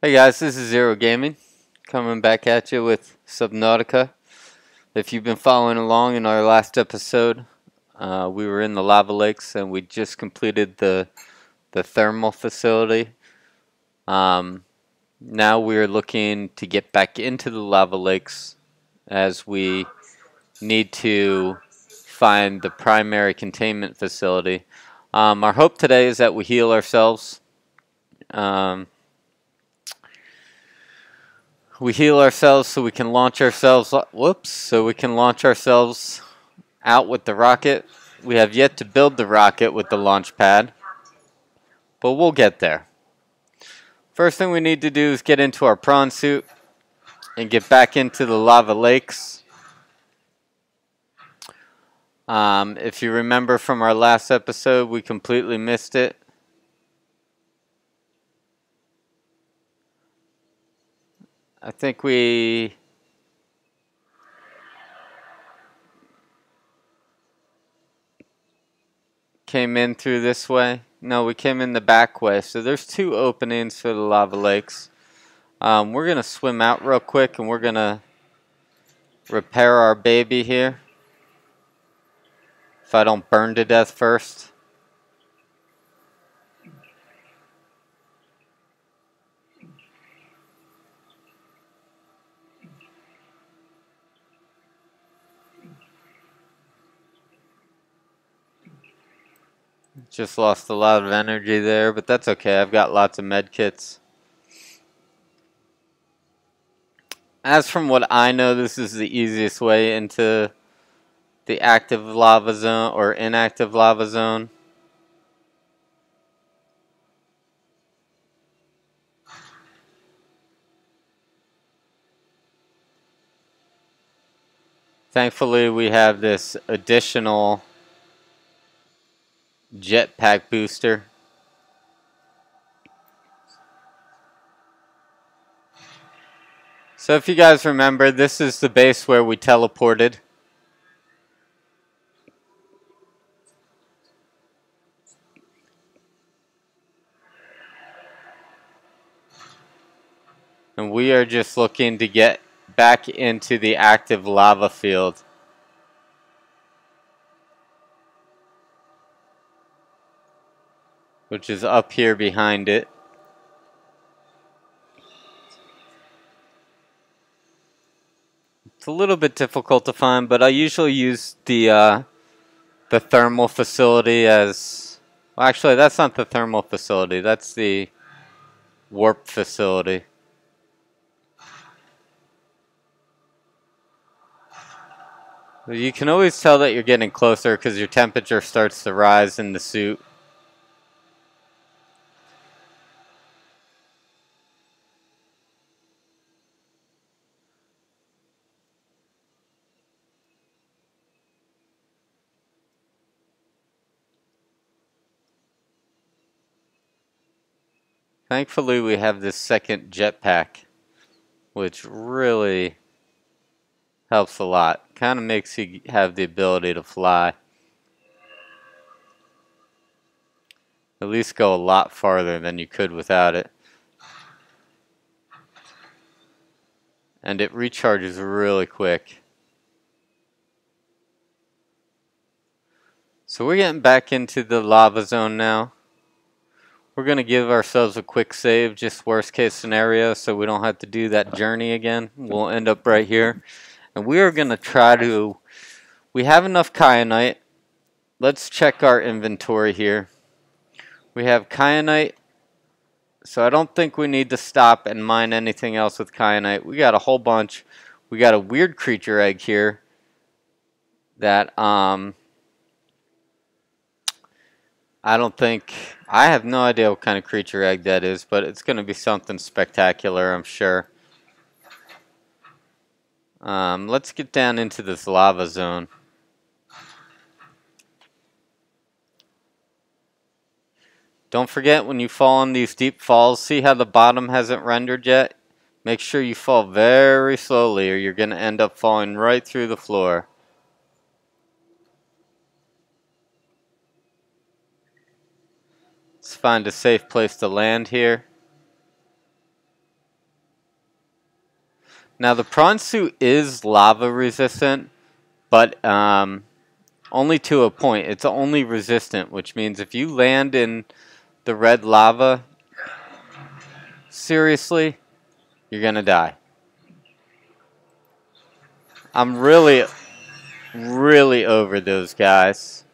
Hey guys, this is Zero Gaming, coming back at you with Subnautica. If you've been following along in our last episode, we were in the lava lakes and we just completed the thermal facility. Now we're looking to get back into the lava lakes as we need to find the primary containment facility. Our hope today is that we heal ourselves. We heal ourselves so we can launch ourselves. So we can launch ourselves out with the rocket. We have yet to build the rocket with the launch pad, but we'll get there. First thing we need to do is get into our prawn suit and get back into the lava lakes. If you remember from our last episode, we completely missed it. I think we came in through this way. No, we came in the back way. So there's two openings for the lava lakes. We're going to swim out real quick and we're going to repair our baby here. If I don't burn to death first. Just lost a lot of energy there, but that's okay. I've got lots of med kits. As from what I know, this is the easiest way into the active lava zone or inactive lava zone. Thankfully, we have this additional jetpack booster. So if you guys remember, this is the base where we teleported. And we are just looking to get back into the active lava field. Which is up here behind it. It's a little bit difficult to find, but I usually use the thermal facility as... Well, actually, that's not the thermal facility. That's the warp facility. You can always tell that you're getting closer because your temperature starts to rise in the suit. Thankfully, we have this second jetpack, which really helps a lot. Kind of makes you have the ability to fly. At least go a lot farther than you could without it. And it recharges really quick. So we're getting back into the lava zone now. We're going to give ourselves a quick save, just worst case scenario, so we don't have to do that journey again. We'll end up right here. And we are going to try to... We have enough kyanite. Let's check our inventory here. We have kyanite, so I don't think we need to stop and mine anything else with kyanite. We got a whole bunch. We got a weird creature egg here that I don't think... I have no idea what kind of creature egg that is, but it's going to be something spectacular, I'm sure. Let's get down into this lava zone. Don't forget, when you fall in these deep falls, see how the bottom hasn't rendered yet? Make sure you fall very slowly or you're going to end up falling right through the floor. Let's find a safe place to land here. Now the prawn suit is lava resistant, but only to a point. It's only resistant, which means if you land in the red lava, seriously, you're gonna die. I'm really over those guys.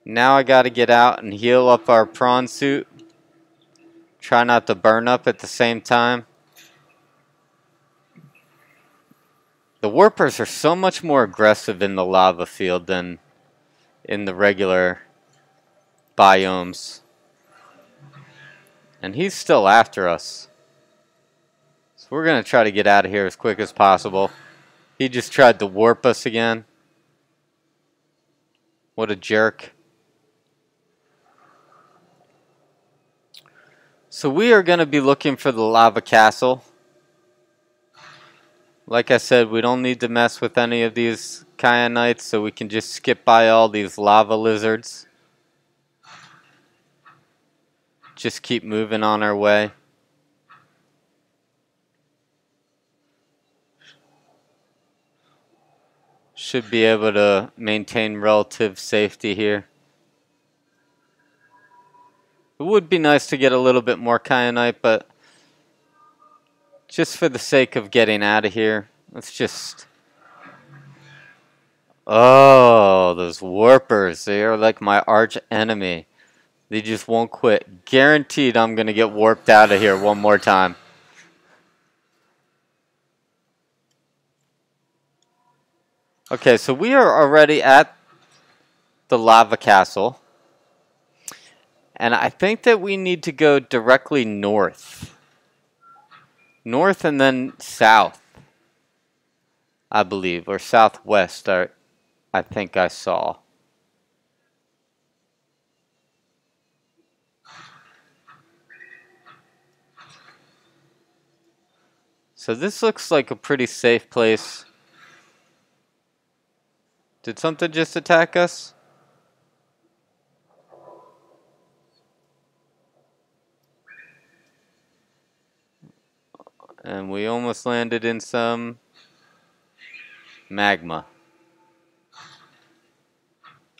Now I gotta get out and heal up our prawn suit. Try not to burn up at the same time. The warpers are so much more aggressive in the lava field than in the regular biomes. And he's still after us. So we're going to try to get out of here as quick as possible. He just tried to warp us again. What a jerk. So we are going to be looking for the lava castle. Like I said, we don't need to mess with any of these kyanites, so we can just skip by all these lava lizards. Just keep moving on our way. Should be able to maintain relative safety here. It would be nice to get a little bit more kyanite, but just for the sake of getting out of here, let's just... Oh, those warpers, they are like my arch enemy. They just won't quit. Guaranteed I'm going to get warped out of here one more time. Okay, so we are already at the lava castle. And I think that we need to go directly north. North and then south, I believe. Or southwest, I think I saw. So this looks like a pretty safe place. Did something just attack us? And we almost landed in some magma.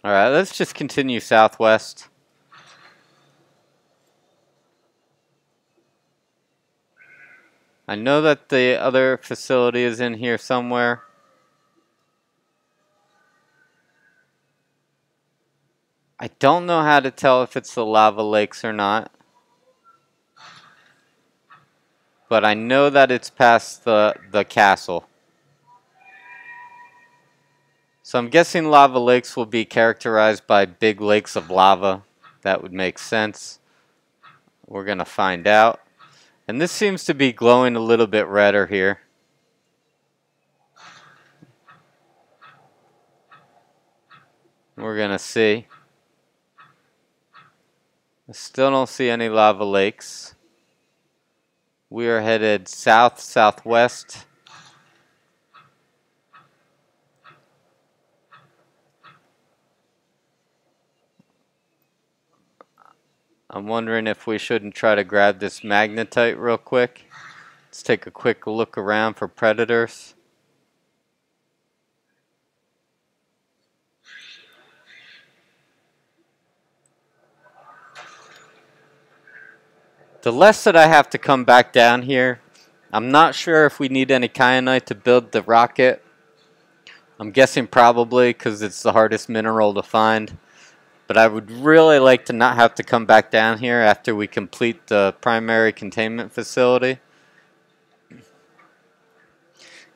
Alright, let's just continue southwest. I know that the other facility is in here somewhere. I don't know how to tell if it's the lava lakes or not. But I know that it's past the castle. So I'm guessing lava lakes will be characterized by big lakes of lava. That would make sense. We're going to find out. And this seems to be glowing a little bit redder here. We're going to see. I still don't see any lava lakes. We are headed south-southwest. I'm wondering if we shouldn't try to grab this magnetite real quick. Let's take a quick look around for predators. The less that I have to come back down here, I'm not sure if we need any kyanite to build the rocket. I'm guessing probably because it's the hardest mineral to find. But I would really like to not have to come back down here after we complete the primary containment facility.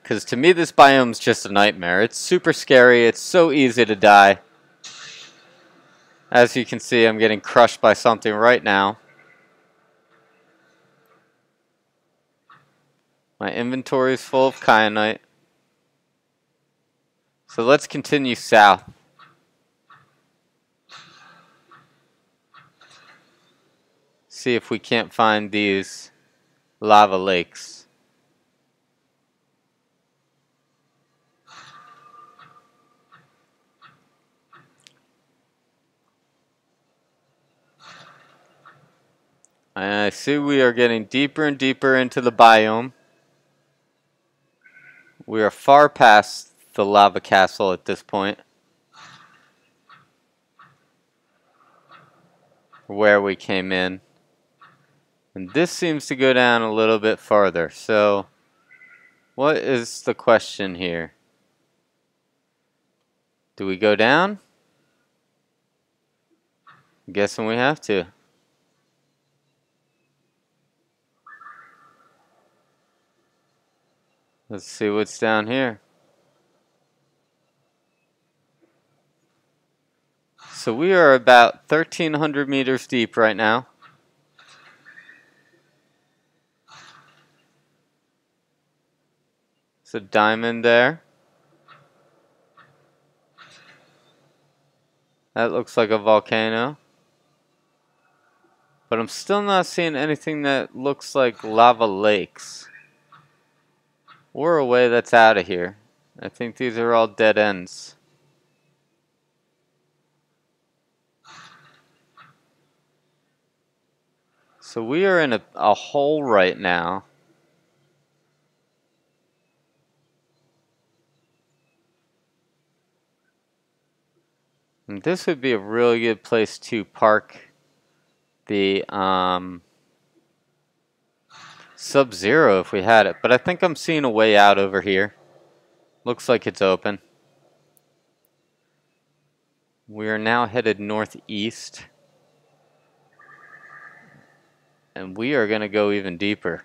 Because to me this biome's just a nightmare. It's super scary, it's so easy to die. As you can see, I'm getting crushed by something right now. My inventory is full of kyanite. So let's continue south. See if we can't find these lava lakes. I see we are getting deeper and deeper into the biome. We are far past the lava castle at this point, where we came in. And this seems to go down a little bit farther. So, what is the question here? Do we go down? I'm guessing we have to. Let's see what's down here. So we are about 1,300 meters deep right now. There's a diamond there. That looks like a volcano. But I'm still not seeing anything that looks like lava lakes. Or a way that's out of here. I think these are all dead ends. So we are in a hole right now. And this would be a really good place to park the Sub-Zero if we had it. But I think I'm seeing a way out over here. Looks like it's open. We are now headed northeast. And we are going to go even deeper.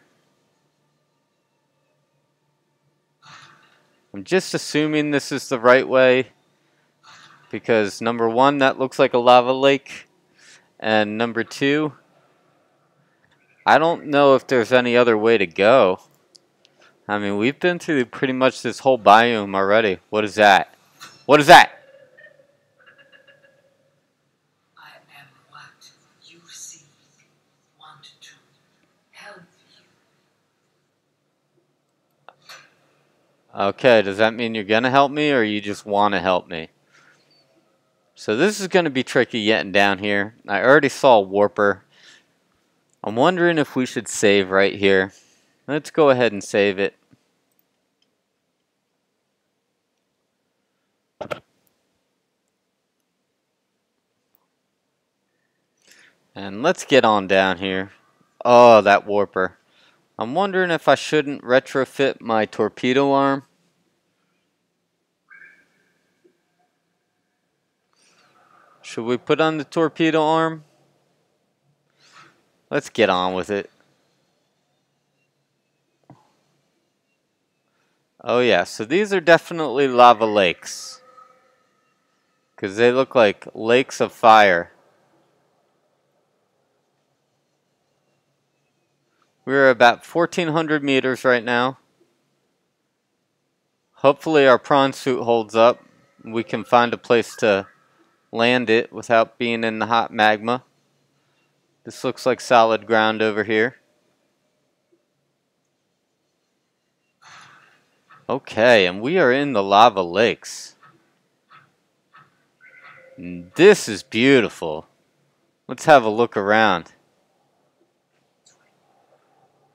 I'm just assuming this is the right way. Because number one, that looks like a lava lake. And number two, I don't know if there's any other way to go. I mean, we've been through pretty much this whole biome already. What is that? What is that? I am what you seek, want to help you. Okay, does that mean you're going to help me or you just want to help me? So this is going to be tricky getting down here. I already saw a warper. I'm wondering if we should save right here. Let's go ahead and save it. And let's get on down here. Oh, that warper. I'm wondering if I shouldn't retrofit my torpedo arm. Should we put on the torpedo arm? Let's get on with it. Oh yeah, so these are definitely lava lakes. Because they look like lakes of fire. We're about 1,400 meters right now. Hopefully our prawn suit holds up. We can find a place to land it without being in the hot magma. This looks like solid ground over here. Okay, and we are in the lava lakes. And this is beautiful. Let's have a look around.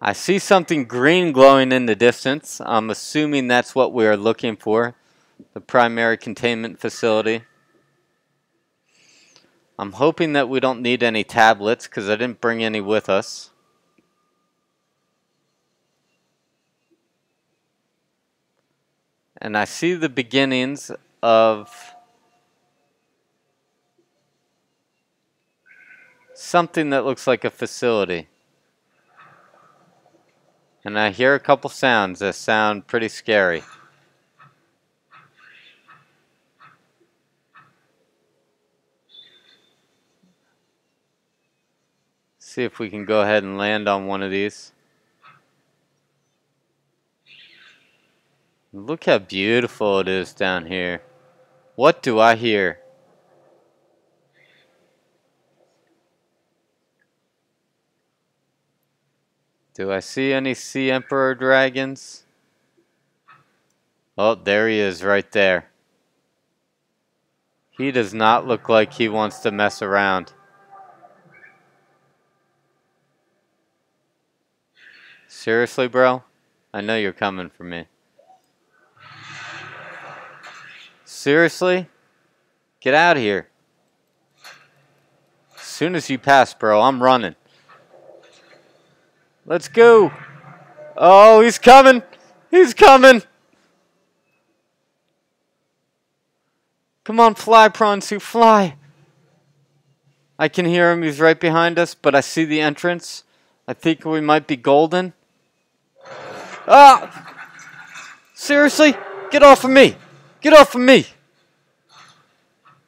I see something green glowing in the distance. I'm assuming that's what we are looking for. The Primary Containment Facility. I'm hoping that we don't need any tablets because I didn't bring any with us. And I see the beginnings of something that looks like a facility. And I hear a couple sounds that sound pretty scary. See if we can go ahead and land on one of these. Look how beautiful it is down here. What do I hear? Do I see any Sea Emperor dragons? Oh, there he is right there. He does not look like he wants to mess around. Seriously, bro? I know you're coming for me. Seriously? Get out of here. As soon as you pass, bro, I'm running. Let's go. Oh, he's coming. He's coming. Come on, fly, Pronsu, fly. I can hear him. He's right behind us, but I see the entrance. I think we might be golden. Ah! Seriously? Get off of me. Get off of me.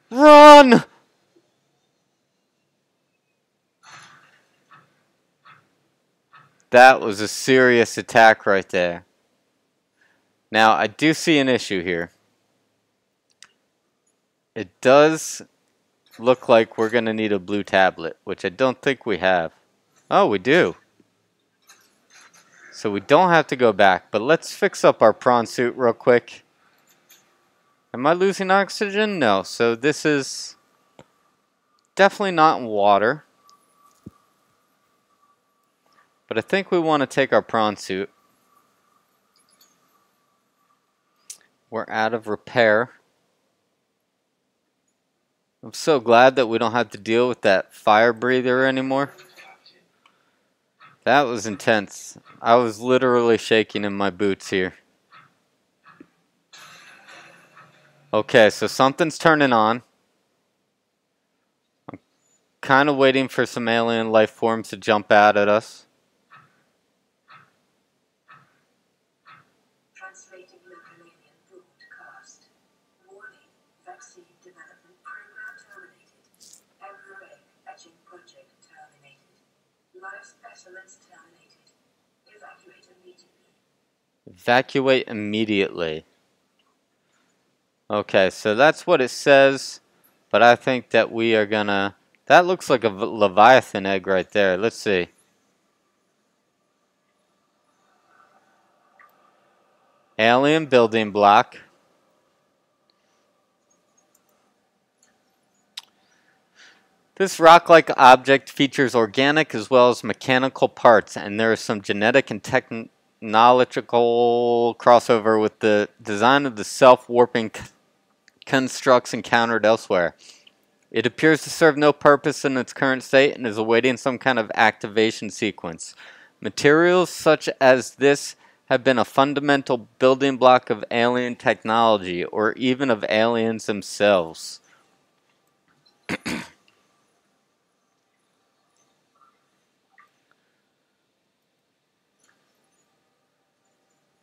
Run! That was a serious attack right there. Now, I do see an issue here. It does look like we're going to need a blue tablet, which I don't think we have. Oh, we do. So we don't have to go back, but let's fix up our prawn suit real quick. Am I losing oxygen? No, so this is definitely not in water. But I think we want to take our prawn suit. We're out of repair. I'm so glad that we don't have to deal with that fire breather anymore. That was intense. I was literally shaking in my boots here. Okay, so something's turning on. I'm kind of waiting for some alien life forms to jump out at us. Translating local alien broadcast. Warning, vaccine development program terminated. Embryo egg etching project terminated. Live specimens terminated. Evacuate immediately. Evacuate immediately. Okay, so that's what it says, but I think that we are gonna... That looks like a Leviathan egg right there. Let's see. Alien building block. This rock-like object features organic as well as mechanical parts, and there is some genetic and technological crossover with the design of the self-warping constructs encountered elsewhere. It appears to serve no purpose in its current state and is awaiting some kind of activation sequence. Materials such as this have been a fundamental building block of alien technology, or even of aliens themselves.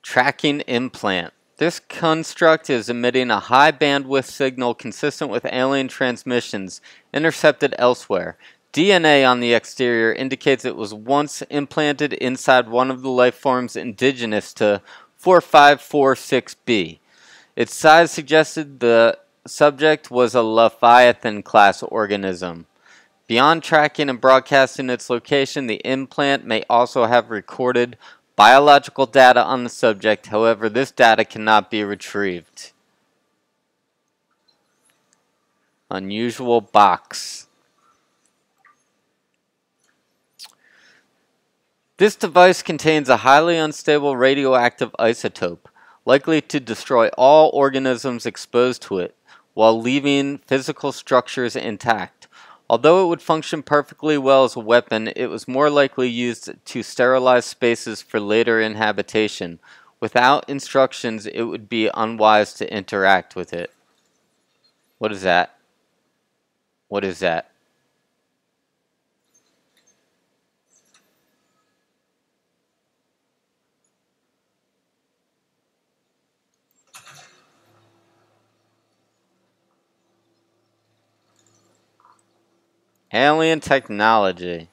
Tracking implant. This construct is emitting a high bandwidth signal consistent with alien transmissions intercepted elsewhere. DNA on the exterior indicates it was once implanted inside one of the life forms indigenous to 4546b. Its size suggested the subject was a Leviathan class organism. Beyond tracking and broadcasting its location, the implant may also have recorded biological data on the subject. However, this data cannot be retrieved. Unusual box. This device contains a highly unstable radioactive isotope, likely to destroy all organisms exposed to it, while leaving physical structures intact. Although it would function perfectly well as a weapon, it was more likely used to sterilize spaces for later inhabitation. Without instructions, it would be unwise to interact with it. What is that? What is that? Alien technology.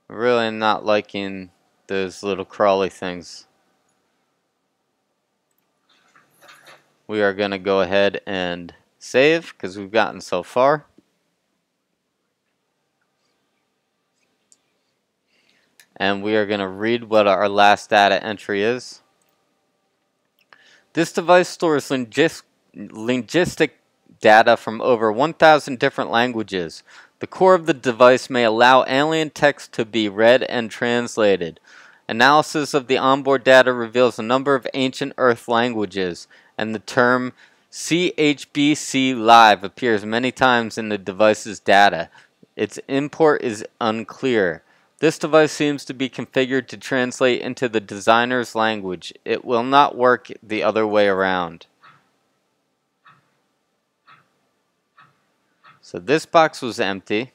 Really not liking those little crawly things. We are going to go ahead and save because we've gotten so far. And we are going to read what our last data entry is. This device stores linguistic data from over 1,000 different languages. The core of the device may allow alien text to be read and translated. Analysis of the onboard data reveals a number of ancient Earth languages, and the term CHBC Live appears many times in the device's data. Its import is unclear. This device seems to be configured to translate into the designer's language. It will not work the other way around. So this box was empty.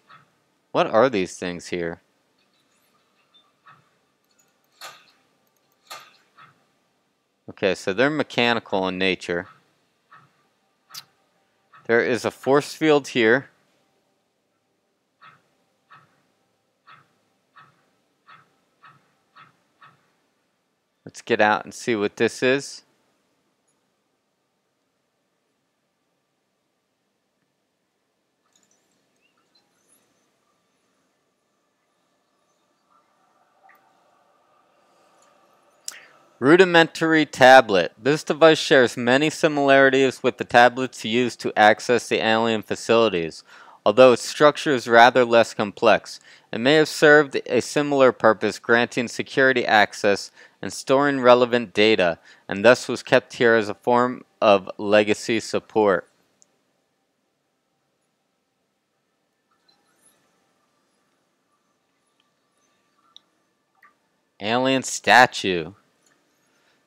What are these things here? Okay, so they're mechanical in nature. There is a force field here. Let's get out and see what this is. Rudimentary tablet. This device shares many similarities with the tablets used to access the alien facilities, although its structure is rather less complex. It may have served a similar purpose, granting security access and storing relevant data, and thus was kept here as a form of legacy support. Alien statue.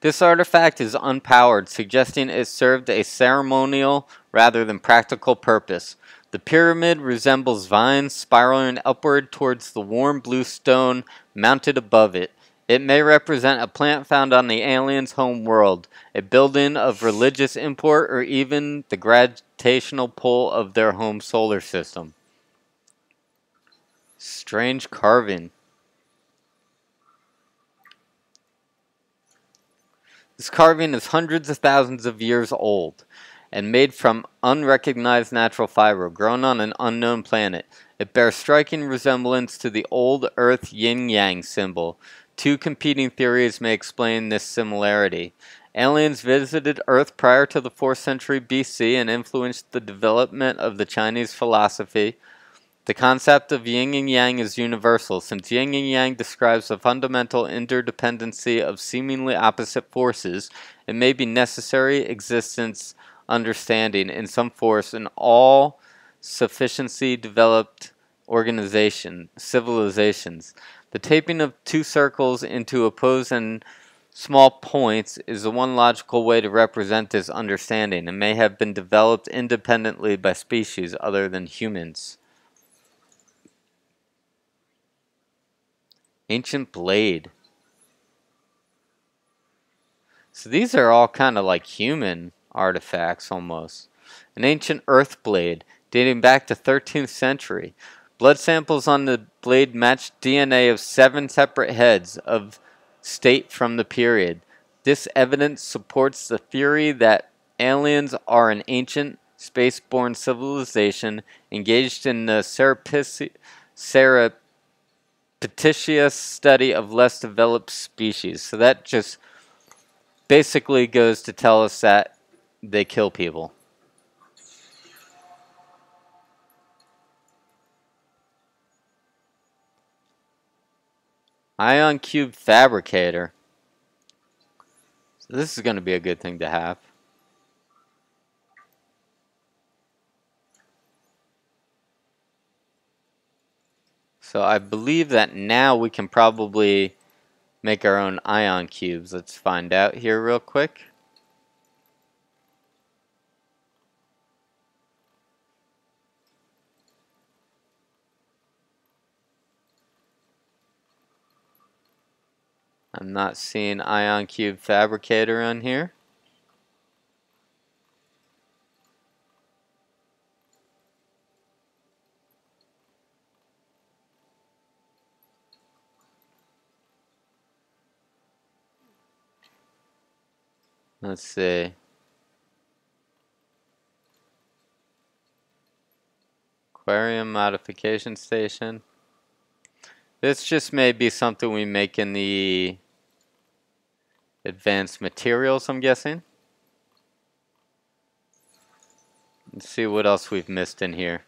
This artifact is unpowered, suggesting it served a ceremonial rather than practical purpose. The pyramid resembles vines spiraling upward towards the warm blue stone mounted above it. It may represent a plant found on the aliens' home world, a building of religious import, or even the gravitational pull of their home solar system. Strange carving. This carving is hundreds of thousands of years old and made from unrecognized natural fiber grown on an unknown planet. It bears striking resemblance to the old Earth yin-yang symbol. Two competing theories may explain this similarity. Aliens visited Earth prior to the 4th century BC and influenced the development of the Chinese philosophy. The concept of yin and yang is universal, since yin and yang describes the fundamental interdependency of seemingly opposite forces. It may be necessary existence understanding in some force in all sufficiency developed civilizations. The taping of two circles into opposed and small points is the one logical way to represent this understanding, and may have been developed independently by species other than humans. Ancient blade. So these are all kind of like human artifacts almost. An ancient earth blade dating back to 13th century. Blood samples on the blade matched DNA of 7 separate heads of state from the period. This evidence supports the theory that aliens are an ancient space-borne civilization engaged in the surreptitious study of less developed species. So that just basically goes to tell us that they kill people. Ion cube fabricator. So this is going to be a good thing to have. So I believe that now we can probably make our own ion cubes. Let's find out here real quick. I'm not seeing ion cube fabricator on here. Let's see. Aquarium modification station. This just may be something we make in the advanced materials, I'm guessing. Let's see what else we've missed in here.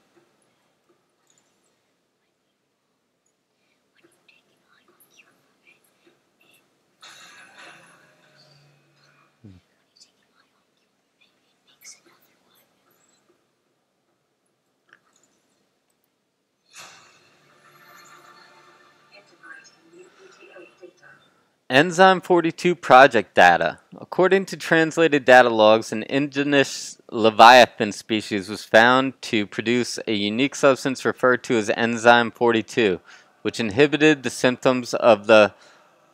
Integrating new ETA data. Enzyme 42 project data. According to translated data logs, an indigenous Leviathan species was found to produce a unique substance referred to as enzyme 42, which inhibited the symptoms of the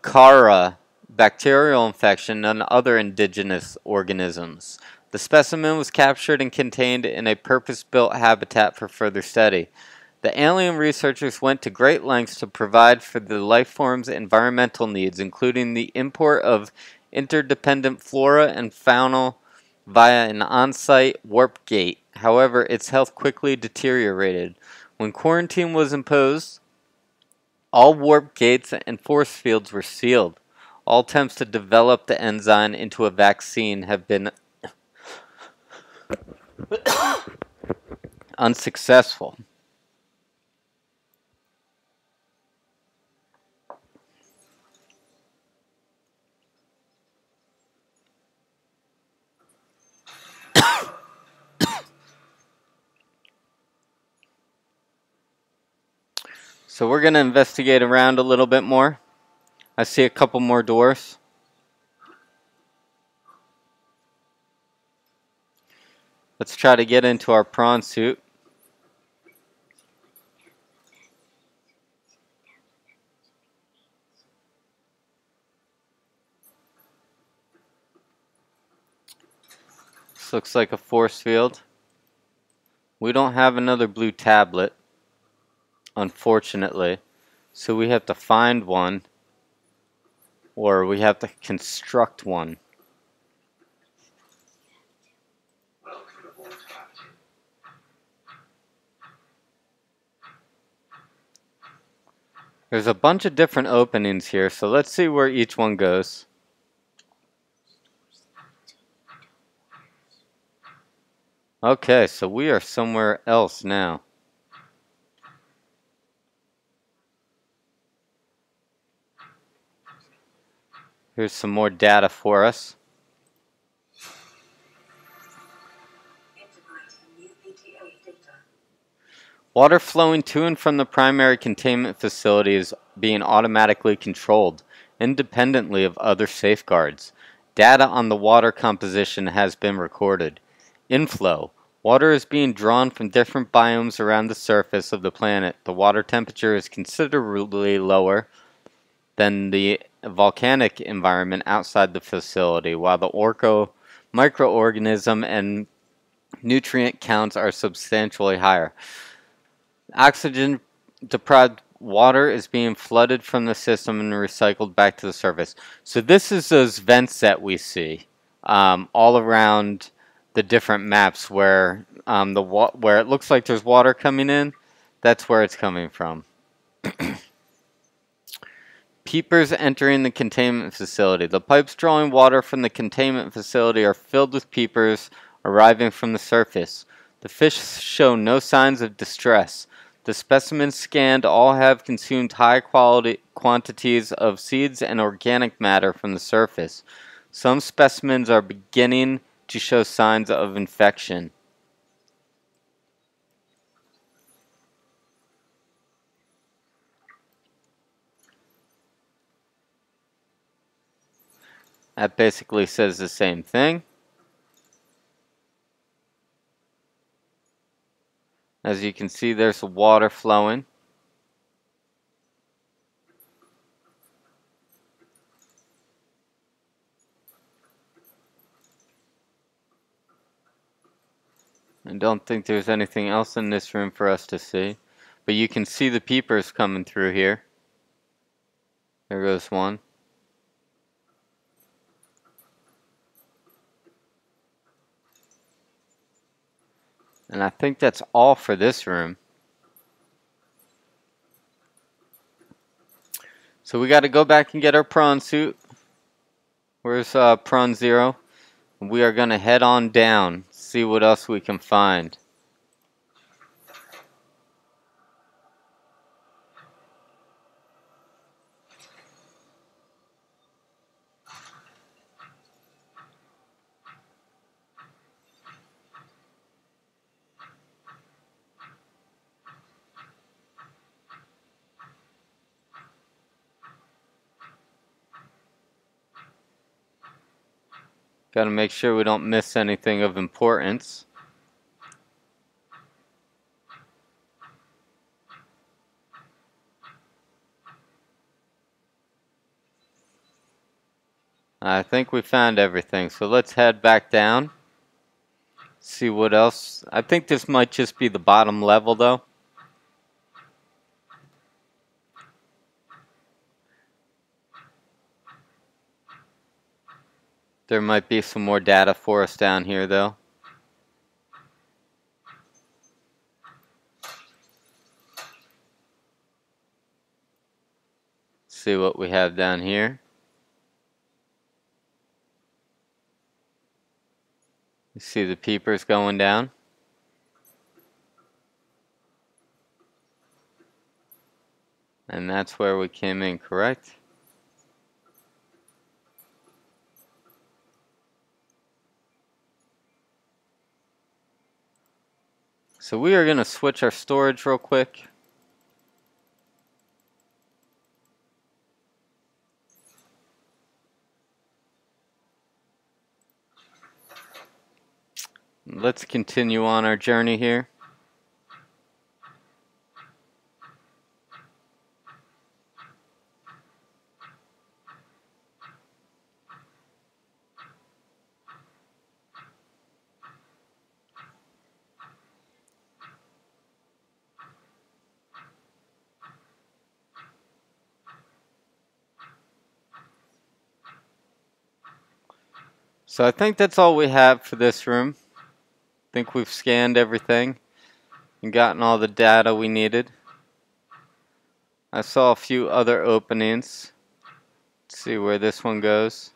Kara bacterial infection and other indigenous organisms. The specimen was captured and contained in a purpose-built habitat for further study. The alien researchers went to great lengths to provide for the lifeform's environmental needs, including the import of interdependent flora and fauna via an on-site warp gate. However, its health quickly deteriorated. When quarantine was imposed, all warp gates and force fields were sealed. All attempts to develop the enzyme into a vaccine have been unsuccessful. So we're going to investigate around a little bit more. I see a couple more doors. Let's try to get into our prawn suit. This looks like a force field. We don't have another blue tablet, unfortunately. So we have to find one, or we have to construct one. There's a bunch of different openings here, so let's see where each one goes. Okay, so we are somewhere else now. Here's some more data for us. Integrating new ETA data. Water flowing to and from the primary containment facility is being automatically controlled, independently of other safeguards. Data on the water composition has been recorded. Inflow. Water is being drawn from different biomes around the surface of the planet. The water temperature is considerably lower than the volcanic environment outside the facility, while the microorganism and nutrient counts are substantially higher. Oxygen deprived water is being flooded from the system and recycled back to the surface. So this is those vents that we see all around the different maps where where it looks like there's water coming in. That's where it's coming from. Peepers entering the containment facility. The pipes drawing water from the containment facility are filled with peepers arriving from the surface. The fish show no signs of distress. The specimens scanned all have consumed high quantities of seeds and organic matter from the surface. Some specimens are beginning to show signs of infection. That basically says the same thing. As you can see, there's water flowing. I don't think there's anything else in this room for us to see. But you can see the peepers coming through here. There goes one. And I think that's all for this room. So we got to go back and get our prawn suit. Where's prawn 0? We are going to head on down. See what else we can find. Got to make sure we don't miss anything of importance. I think we found everything, so let's head back down. See what else. I think this might just be the bottom level though. There might be some more data for us down here though. See what we have down here. You see the peepers going down. And that's where we came in, correct? So we are going to switch our storage real quick. Let's continue on our journey here. So I think that's all we have for this room. I think we've scanned everything and gotten all the data we needed. I saw a few other openings. Let's see where this one goes.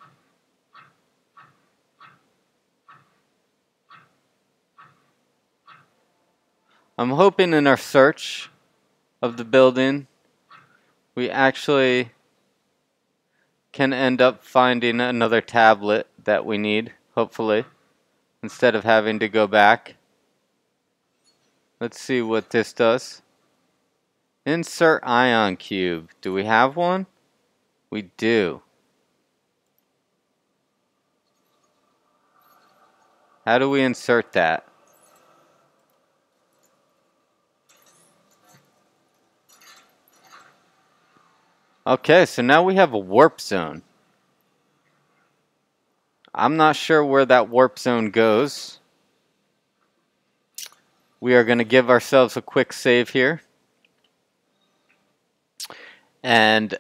I'm hoping in our search of the building we actually can end up finding another tablet that we need, hopefully, instead of having to go back. Let's see what this does. Insert ion cube. Do we have one? We do. How do we insert that? Okay, so now we have a warp zone. I'm not sure where that warp zone goes. We are going to give ourselves a quick save here. And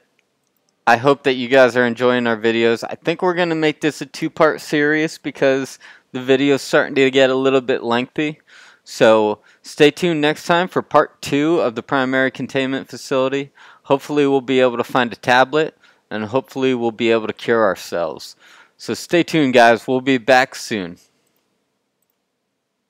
I hope that you guys are enjoying our videos. I think we're going to make this a two-part series because the video is starting to get a little bit lengthy. So stay tuned next time for part 2 of the Primary Containment Facility. Hopefully we'll be able to find a tablet, and hopefully we'll be able to cure ourselves. So stay tuned, guys. We'll be back soon.